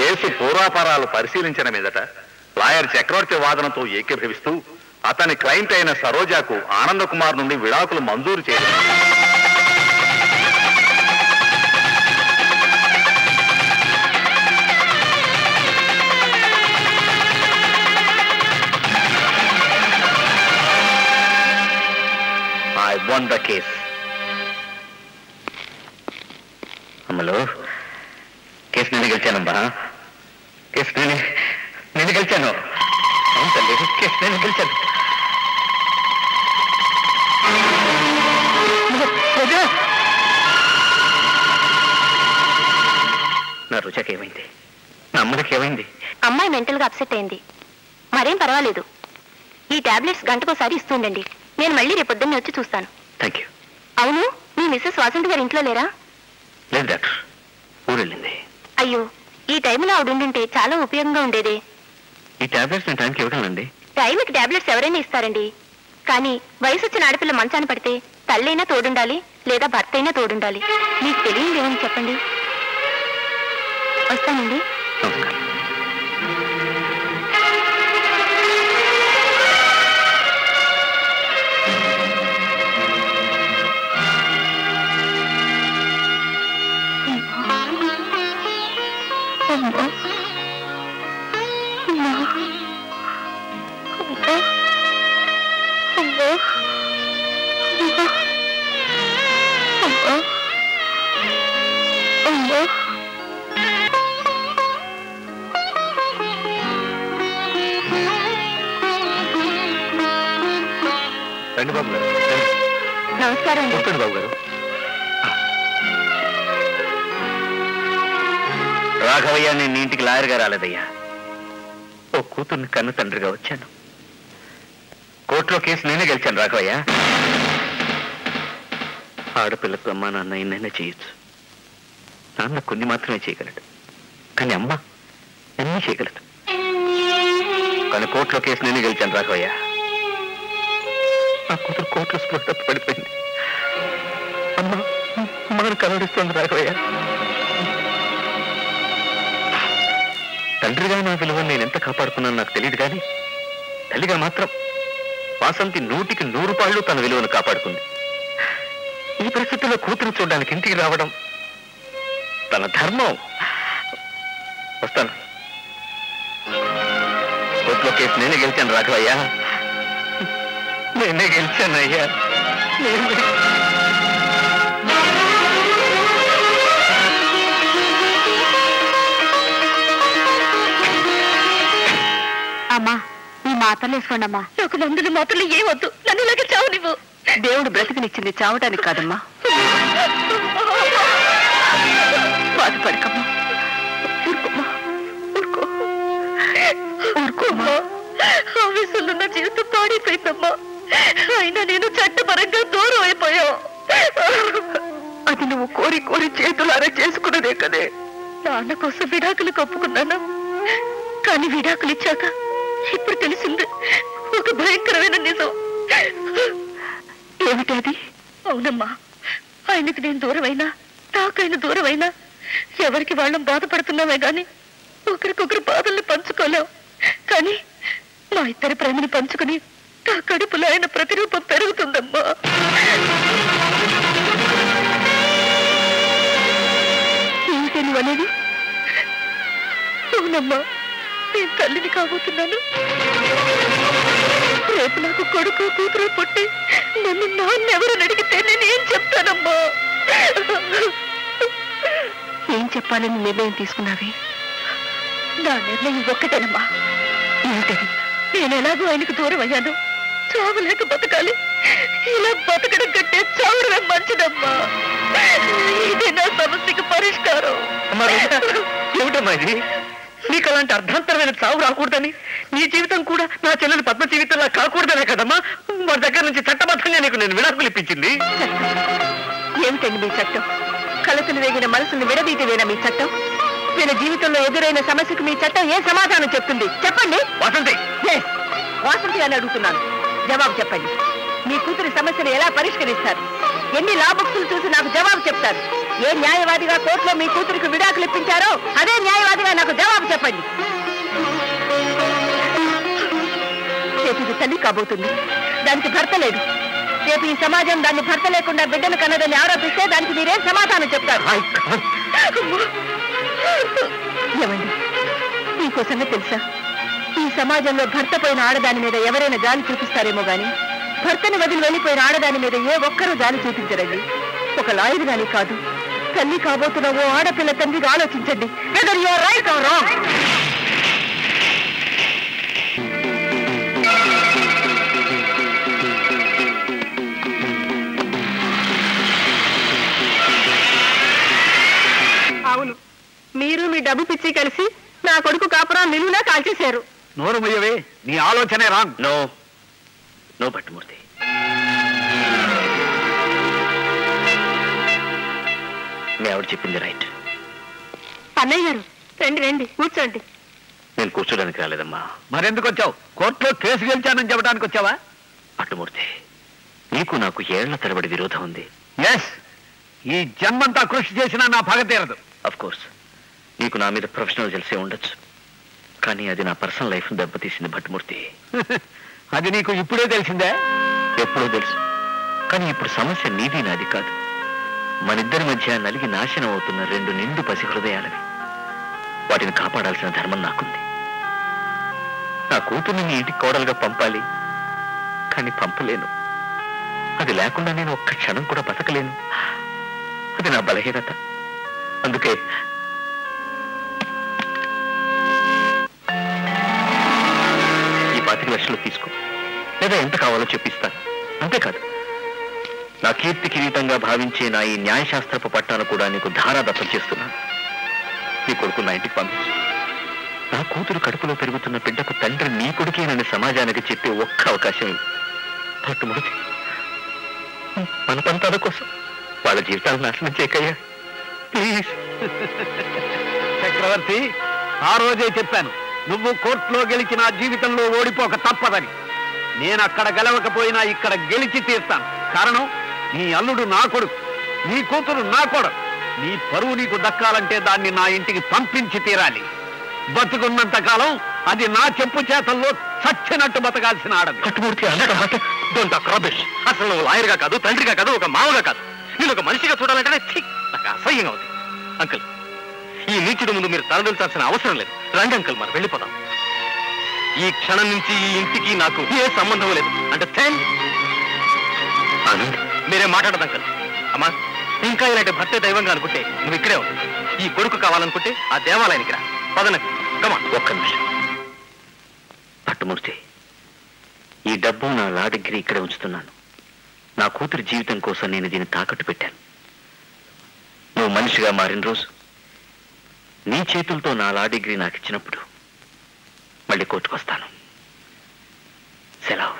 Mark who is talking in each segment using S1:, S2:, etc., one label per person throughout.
S1: Case పూర్వాపరాలు పరిశీలించిన మీదట lawyer చక్రవర్తి వాదనతో ఏకీభవిస్తూ అతని క్లయింట్ అయిన సరోజాకు ఆనందకుమార్ నుండి విడాకులు మంజూరు చేయడం. I won the case. అమ్మలో కేసు నేను గెలిచానమ్మా. కేసు నేను గెలిచాను. అవును తల్లి, కేసు నేను గెలిచాను. నా రుచకి ఏమైంది? నా అమ్మకి ఏమైంది?
S2: అమ్మాయి మెంటల్ గా అప్సెట్ అయింది. మరేం పర్వాలేదు. ఈ టాబ్లెట్స్ గంటకోసారి ఇస్తుండండి. నేను మళ్ళీ రేపొద్దున్నే వచ్చి చూస్తాను.
S1: Thank you.
S2: అవును, మీ మిస్సెస్ వాసంతి గారు ఇంట్లో లేరా?
S1: లేదు డాక్టర్, ఊరు వెళ్ళింది.
S2: అయ్యో, ఈ టైంలో ఆవిడ ఉండుంటే చాలా ఉపయోగంగా ఉండేది.
S1: ఈ టాబ్లెట్స్ నేను టైంకి ఇవ్వగలండి.
S2: టైంకి టాబ్లెట్స్ ఎవరైనా ఇస్తారండి. కానీ వయసు వచ్చిన ఆడపిల్ల మంచాన పడితే తల్లైనా తోడుండాలి, లేదా భర్త అయినా తోడుండాలి. మీకు తెలియదు ఏమని చెప్పండి. వస్తానండి.
S1: నమస్కారం. రండి బాబు గారు.
S2: నమస్కారం అండి.
S1: కూర్చోండి బాబు గారు. రాఘవయ్య, నేను ఇంటికి లాయర్గా రాలేదయ్యా. ఓ కూతుర్ని కన్న తండ్రిగా వచ్చాను. కోర్టులో కేసు నేనే గెలిచాను రాఘవయ్య. ఆడపిల్లకు అమ్మా నాన్న ఎన్నైనా చేయొచ్చు. నాన్న కొన్ని మాత్రమే చేయగలడు, కానీ అమ్మ అన్నీ చేయగలదు. కానీ కోర్టులో కేసు నేనే గెలిచాను రాఘవయ్య. నా కూతురు కోర్టులో స్పృహ పడిపోయింది. అమ్మ అమ్మను కలవరిస్తుంది రాఘవయ్య. తండ్రిగా నా విలువను నేను ఎంత కాపాడుకున్నాను నాకు తెలియదు, కానీ తల్లిగా మాత్రం వాసంతి 100కి 100 పాళ్ళు తన విలువను కాపాడుకుంది. ఈ పరిస్థితుల్లో కూతురు చూడడానికి ఇంటికి రావడం తన ధర్మం. వస్తాను. కోర్టులో కేసు నేనే గెలిచాను రాఘవయ్యా. నేనే గెలిచాను అయ్యా.
S2: అమ్మా, ఈ మాత్రలు వేసుకోండి అమ్మా. నాకు మందులు మాత్రలు ఏ వద్దు. నన్ను ఇలాగే చావు నువ్వు.
S3: దేవుడు బ్రతికినిచ్చింది చావటానికి కాదమ్మా. బాధపడకమ్మా. ఊరుకోమ్మా, ఊరుకో, ఊరుకోమ్మా.
S2: ఆవేశంలో నా జీవితం పాడైపోయిందమ్మా. అయినా నేను చట్టపరంగా దూరం అయిపోయావు.
S3: అది నువ్వు కోరి కోరి చేతులారా చేసుకున్నదే కదే.
S2: నాన్న కోసం విడాకులు కప్పుకున్నాను, కానీ విడాకులు ఇచ్చాక ఇప్పుడు తెలిసింది ఒక భయంకరమైన నిజం.
S3: ఏమిటది?
S2: అవునమ్మా, ఆయనకి నేను దూరమైనా, నాకైన దూరమైనా ఎవరికి వాళ్ళం బాధపడుతున్నామే గాని ఒకరికొకరు బాధల్ని పంచుకోలేం. కానీ మా ఇద్దరి ప్రేమని పంచుకుని నా కడుపులో ఆయన ప్రతిరూపం పెరుగుతుందమ్మా.
S3: ఏమిటి నువ్వు అనేది?
S2: అవునమ్మా, నేను తల్లిని కాబోతున్నాను. రేపు నాకు కొడుకు కూతురు పుట్టి నన్ను నాన్నెవరని అడిగితే నేను ఏం చెప్తానమ్మా?
S3: ఏం చెప్పాలని నిర్ణయం తీసుకున్నావే?
S2: నా నిర్ణయం ఒక్కటేనమ్మా.
S3: ఏమిటది?
S2: నేను ఎలాగో ఆయనకు దూరం అయ్యాను. చావలేక బతకాలి. ఇలా బతకడం కంటే చావడమే మంచిదమ్మా. ఇదే నా సమస్యకు పరిష్కారం.
S1: ఏమిటమ్మా ఇది? నీకు అలాంటి అర్ధాంతరమైన చావు రాకూడదని, నీ జీవితం కూడా నా చెల్లెలు పద్మ జీవితంలా కాకూడదనే కదమ్మా వారి దగ్గర నుంచి చట్టబద్ధంగా నీకు నేను విడాకులు ఇప్పించింది.
S3: ఏమిటండి మీ చట్టం? కలతలు వేగిన మనసును విడదీయటమేనా మీ చట్టం? వీళ్ళ జీవితంలో ఎదురైన సమస్యకు మీ చట్టం ఏ సమాధానం చెప్తుంది? చెప్పండి.
S1: వాసంతి,
S3: వాసంతి అని అడుగుతున్నాను, జవాబు చెప్పండి. మీ కూతురి సమస్యను ఎలా పరిష్కరిస్తారు? ఎన్ని లా బుక్స్లు చూసి నాకు జవాబు చెప్తారు? ఏ న్యాయవాదిగా కోర్టులో మీ కూతురికి విడాకులు ఇప్పించారో అదే న్యాయవాదిగా నాకు జవాబు చెప్పండి. రేపు ఇది తల్లి కాబోతుంది, దానికి భర్త లేదు. రేపు ఈ సమాజం దాన్ని భర్త లేకుండా బిడ్డను కన్నదని ఆరోపిస్తే దానికి మీరేం సమాధానం చెప్తారు? ఏమండి, మీకోసమే తెలుసా, ఈ సమాజంలో భర్త పోయిన ఆడదాని మీద ఎవరైనా జాలి చూపిస్తారేమో గాని భర్తని వదిలి వెళ్ళిపోయిన ఆడదాని మీద ఏ ఒక్కరూ జాలి చూపించరండి. ఒక లాయర్ గాని కాదు, తల్లి కాబోతున్న ఓ ఆడపిల్ల తండ్రిగా ఆలోచించండి. Whether you are right or wrong. అవును, మీరు మీ డబ్బు పిచ్చి కలిసి నా కొడుకు కాపురం నిలువునా కాల్చేశారు.
S4: నోరు ముయ్యవే, నీ ఆలోచనే రాంగ్.
S1: నో నో భట్టుమూర్తి, మీ ఆవిడ చెప్పింది రైట్.
S3: అన్నయ్య గారు రండి రండి, కూర్చోండి.
S1: నేను కూర్చోడానికి రాలేదమ్మా.
S4: మరెందుకు వచ్చావు? కోర్టులో కేసు గెలిచానని చెప్పడానికి వచ్చావా?
S1: భట్టుమూర్తి, నీకు నాకు ఏళ్ల తరబడి విరోధం ఉంది.
S4: ఎస్, ఈ జన్మంతా కృషి చేసినా నా పగ తీరదు.
S1: అఫ్ కోర్స్ నీకు నా మీద ప్రొఫెషనల్ తెలిసే ఉండొచ్చు, కానీ అది నా పర్సనల్ లైఫ్ దెబ్బతీసింది భట్టుమూర్తి.
S4: అది నీకు ఇప్పుడే తెలిసిందే?
S1: ఎప్పుడో తెలుసు, కానీ ఇప్పుడు సమస్య నీది నాది కాదు. మనిద్దరి మధ్య నలిగి నాశనం అవుతున్న రెండు నిండు పసి హృదయాలవి. వాటిని కాపాడాల్సిన ధర్మం నాకుంది. నా కూతుర్ని నీ ఇంటికి కోడలుగా పంపాలి, కానీ పంపలేను. అది లేకుండా నేను ఒక్క క్షణం కూడా బతకలేను. అది నా బలహీనత. అందుకే ఈ 25 లక్షలు తీసుకో, లేదా ఎంత కావాలో చెప్పిస్తాను. అంతేకాదు, నా కీర్తి కిరీటంగా భావించే నా ఈ న్యాయశాస్త్రపు పట్టాను కూడా నీకు ధారాదత్తం చేస్తున్నాను. నీ కొడుకు నా ఇంటికి పంపించు. నా కూతురు కడుపులో పెరుగుతున్న బిడ్డకు తండ్రి నీ కొడుకేనని సమాజానికి చెప్పే ఒక్క అవకాశం భట్టుమూర్తి. మన పంతాల కోసం వాళ్ళ జీవితాలు నాశనం చేయకయ్యా, ప్లీజ్.
S4: చక్రవర్తి, ఆ రోజే చెప్పాను, నువ్వు కోర్టులో గెలిచిన జీవితంలో ఓడిపోక తప్పదని. నేను అక్కడ గెలవకపోయినా ఇక్కడ గెలిచి తీర్తాను. కారణం, నీ అల్లుడు నా కొడుకు, నీ కూతురు నా కొడుకు. నీ పరువు నీకు దక్కాలంటే దాన్ని నా ఇంటికి పంపించి తీరాలి. బతుకున్నంత కాలం అది నా చెప్పు చేతల్లో చచ్చినట్టు బతకాల్సిన ఆడది.
S1: భట్టుమూర్తి, అసలు నువ్వు లాయర్గా కాదు, తండ్రిగా కాదు, ఒక మామగా కాదు. నేను ఒక మనిషిగా చూడాలంటే నాకు అసహ్యంగా ఉంది. అంకుల్, ఈ నీచుడు ముందు మీరు తలదించాల్సిన అవసరం లేదు. రండి అంకుల్, మనం వెళ్ళిపోదాం. ఈ క్షణం నుంచి ఈ ఇంటికి నాకు ఏ సంబంధం లేదు. అండర్స్టాండ్? మీరేం మాట్లాడదు అంకుల్. అమ్మా, ఇంకా ఇలాంటి భర్తే దైవంగా అనుకుంటే నువ్వు ఇక్కడే ఉంది. ఈ కొడుకు కావాలనుకుంటే ఆ దేవాలయానికి రా. పదనకు కమా. ఒక్క నిమిషం భట్టుమూర్తి, ఈ డబ్బు నా లా డిగ్రీ ఇక్కడే ఉంచుతున్నాను. నా కూతురి జీవితం కోసం నేను దీన్ని తాకట్టు పెట్టాను. నువ్వు మనిషిగా మారిన రోజు నీ చేతులతో నా లా డిగ్రీ నాకు ఇచ్చినప్పుడు మళ్ళీ కోర్టుకొస్తాను. సెలవు.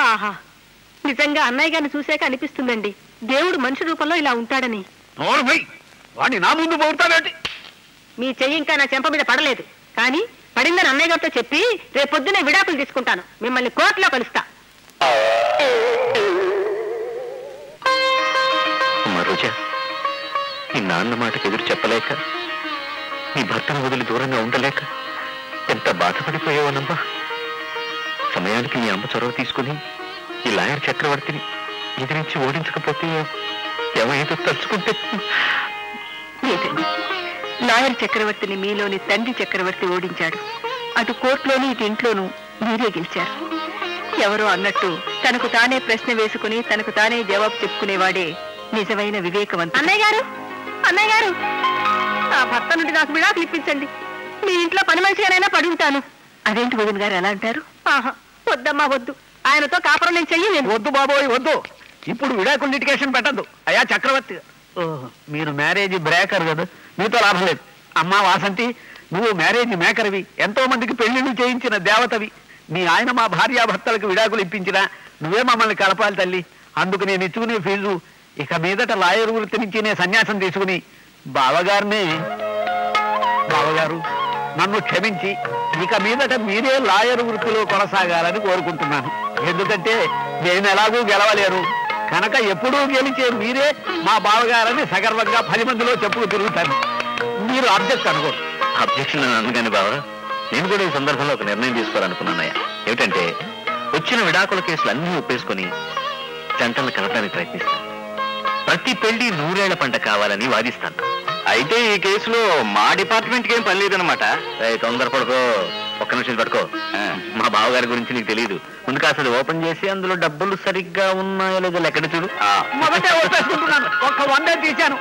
S3: ఆహా, నిజంగా అన్నయ్య గారిని చూశాక అనిపిస్తుందండి, దేవుడు మనిషి రూపంలో ఇలా ఉంటాడని.
S4: వాడిని నా ముందు పోతావేంటి?
S3: మీ చెయ్యి ఇంకా నా చెంప మీద పడలేదు, కానీ పడిందని అన్నయ్య గారితో చెప్పి రేపు పొద్దునే విడాకులు తీసుకుంటాను. మిమ్మల్ని కోర్టులో కలుస్తా.
S1: అమ్మా రోజా, నీ నాన్న మాటకు ఎదురు చెప్పలేక, నీ భర్తను వదిలి దూరంగా ఉండలేక ఎంత బాధపడిపోయావనమ్మా. సమయానికి నీ అమ్మ చొరవ తీసుకుని ఈ లాయర్ చక్రవర్తిని ఎదిరించి ఓడించకపోతే ఏమైతే తలుచుకుంటే.
S3: లేదండి, లాయర్ చక్రవర్తిని మీలోని తండ్రి చక్రవర్తి ఓడించాడు. అటు కోర్టులోని ఇటు ఇంట్లోనూ మీరే గెలిచారు. ఎవరో అన్నట్టు తనకు తానే ప్రశ్న వేసుకుని తనకు తానే జవాబు చెప్పుకునేవాడే నిజమైన వివేకవంతుడు. అన్నయ్య గారు, అన్నయ్య గారు, ఆ భర్త నుండి నాకు విడాకులు ఇప్పించండి. మీ ఇంట్లో పని మనిషిగానైనా పడి ఉంటాను. అదేంటి వదిన గారు ఎలా అంటారు? ఆహా, వద్దమ్మా వద్దు. ఆయనతో కాపురం నేను చెయ్యలేను.
S4: వద్దు బాబోయ్, వద్దు. ఇప్పుడు విడాకులు లిటిగేషన్ పెట్టద్దు. అయ్యా చక్రవర్తి, మీరు మ్యారేజ్ బ్రేకర్ కదా, మీతో లాభం లేదు. అమ్మా వాసంతి, నువ్వు మ్యారేజ్ మేకర్వి, ఎంతో మందికి పెళ్లిళ్ళు చేయించిన దేవతవి. నీ ఆయన మా భార్యాభర్తలకు విడాకులు ఇప్పించినా నువ్వే మమ్మల్ని కలపాలి తల్లి. అందుకు నేను ఇచ్చుకునే ఫీజు ఇక మీదట లాయర్ వృత్తి నుంచి నేను సన్యాసం తీసుకుని బావగారు నన్ను క్షమించి ఇక మీదట మీరే లాయర్ వృత్తిలో కొనసాగాలని కోరుకుంటున్నాను. ఎందుకంటే నేను ఎలాగూ గెలవలేరు, కనుక ఎప్పుడూ గెలిచే మీరే మా బావగారని సగర్వంగా 10 మందిలో చెప్పుకు తిరుగుతారు. మీరు అబ్జెక్ట్ అనుకోరు.
S1: అబ్జెక్షన్ అని అనగానే బావ, నేను కూడా ఈ సందర్భంలో ఒక నిర్ణయం తీసుకోవాలనుకున్నానయ్య. ఏమిటంటే వచ్చిన విడాకుల కేసులు అన్నీ ఒప్పేసుకొని జంటలు కలపడానికి ప్రయత్నిస్తాను. ప్రతి పెళ్లి 100 ఏళ్ల పంట కావాలని వాదిస్తాను. అయితే ఈ కేసులో మా డిపార్ట్మెంట్కి ఏం పని లేదనమాట. తొందరపడుకో, ఒక్క నిమిషం పడుకో. మా బావగారి గురించి నీకు తెలియదు. ముందు కాస్త అది ఓపెన్ చేసి అందులో డబ్బులు సరిగ్గా ఉన్నాయో లేదో లెక్కడ చూడు.
S4: మొదట ఒప్పేసుకుంటున్నాను. 100 తీశాను.